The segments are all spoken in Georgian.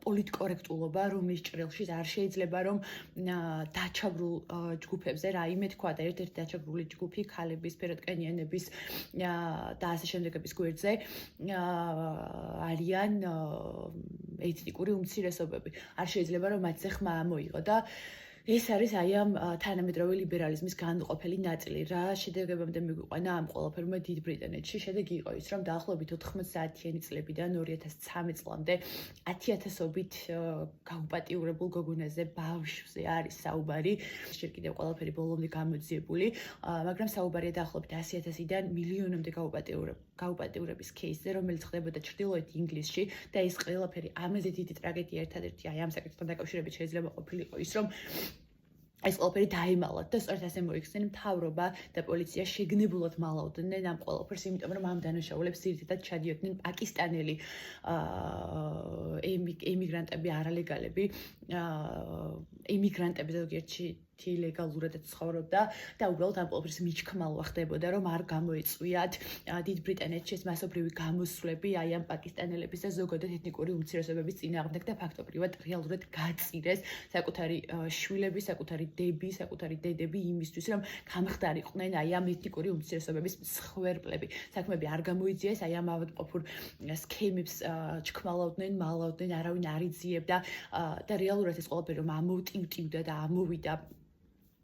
პოლიტკორექტულობა, რომლის ჭრილში არ შეიძლება რომ დაჩაგრულ ჯგუფებზე, რაიმე თქვა და ერთ-ერთი დაჩაგრული ჯგუფი ქალების, ფერადკანიანების და ასე შემდეგების გვერდზე არიან ეთნიკური უმცირესობები. არ შეიძლება რომ მათზე ხმა ამოიღო და ეს არის აი ამ თანამედროვე ლიბერალიზმის განუყოფელი ნაწილი. რა შედეგებამდე მიგვიყვანა ამ ყველაფერმა დიდ ბრიტანეთში? შედეგი იყო ის, რომ დაახლოებით 90-იანი წლებიდან 2013 წლამდე 10,000-ობით გაუპატიურებულ გოგონაზე, ბავშვზე არის საუბარი. შეიძლება კიდევ ყველაფერი ბოლომდე გამოძიებული, მაგრამ საუბარია დაახლოებით 100,000-დან მილიონამდე გაუპატიურების кейსზე, რომელიც ხდებოდა ჩრდილოეთ ინგლისში და ეს ყველაფერი ამაზე დიდი ტრაგედია ერთადერთი აი ამ საკითხთან დაკავშირებით შეიძლება ყოფილიყო ის, რომ ეს ყველაფერი დაემალათ და სწორედ ასე მოიხსნა მთავრობა და პოლიცია შეგნებულად მალავდნენ ამ ყველაფერს, იმიტომ რომ ამ დანაშაულებს ძირითადად ჩადიოდნენ პაკისტანელი ემიგრანტები, არალეგალები, ემიგრანტები ზოგიერთი ლეგალურადაც ცხოვრობდა და უბრალოდ ამ ყველაფერს მიჩქმალვა ხდებოდა, რომ არ გამოეწვიათ დიდ ბრიტანეთში ეს მასობრივი გამოსვლები აი ამ პაკისტანელების და ზოგადად ეთნიკური უმცირესობების წინააღმდეგ და ფაქტობრივად რეალურად გაწირეს საკუთარი შვილები, საკუთარი დები, საკუთარი დედები იმისთვის, რომ გამხდარიყვნენ აი ამ ეთნიკური უმცირესობების მსხვერპლები. საქმეები არ გამოიძიეს, აი ამ ავადმყოფურ სქემებს ჩქმალავდნენ, მალავდნენ, არავინ არ იძიებდა და რეალურად ეს ყველაფერი რომ ამოტივტივდა და ამოვიდა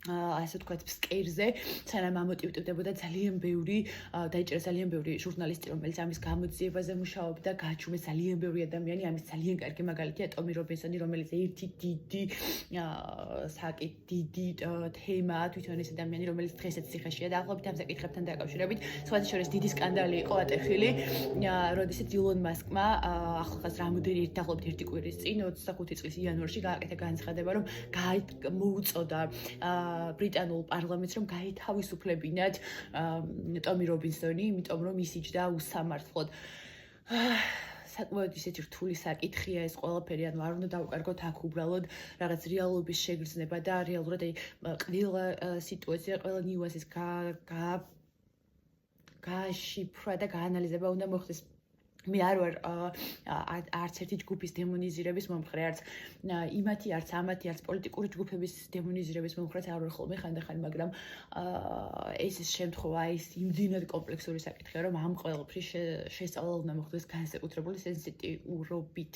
ასე ვთქვათ, ფსკერზე, სანამ ამოტივტივდებოდა ძალიან ბევრი, დაიჭერა ძალიან ბევრი ჟურნალისტი, რომელიც ამის გამოძიებაზე მუშაობდა, გააჩუმეს ძალიან ბევრი ადამიანი, ამის ძალიან კარგი მაგალითია ტომი რობინსონი, რომელიც ერთი დიდი თემაა თვითონ ეს ადამიანი, რომელიც დღესაც ციხეშია დაახლოებით ამ საკითხებთან დაკავშირებით. სხვათა შორის დიდი სკანდალი იყო ატეხილი, როდესაც ილონ მასკმა ახლახანს დაახლოებით ერთი კვირის წინ 25 წლის იანვარში გააკეთა განცხადება, რომ მოუწოდა ბრიტანულ პარლამენტს რომ გაეთავისუფლებინათ ტომი რობინსონი, იმიტომ რომ ის იჯდა უსამართლოდ. საკმაოდ ისეთი რთული საკითხია ეს ყველაფერი, ანუ არ უნდა დავუკარგოთ აქ უბრალოდ რაღაც რეალობის შეგრძნება და რეალურად აი ყველა სიტუაცია, ყველა ნიუანსის გაშიფრვა და გაანალიზება უნდა მოხდეს. მე არ ვარ არც ერთი ჯგუფის დემონიზირების მომხრე, არც იმათი, არც ამათი, არც პოლიტიკური ჯგუფების დემონიზირების მომხრე არ ვარ ხოლმე ხანდახან, მაგრამ ეს შემთხვევა ის იმდენად კომპლექსური საკითხია, რომ ამ ყველაფრის შესწავლა უნდა მოხდეს განსაკუთრებული სენსიტიურობით.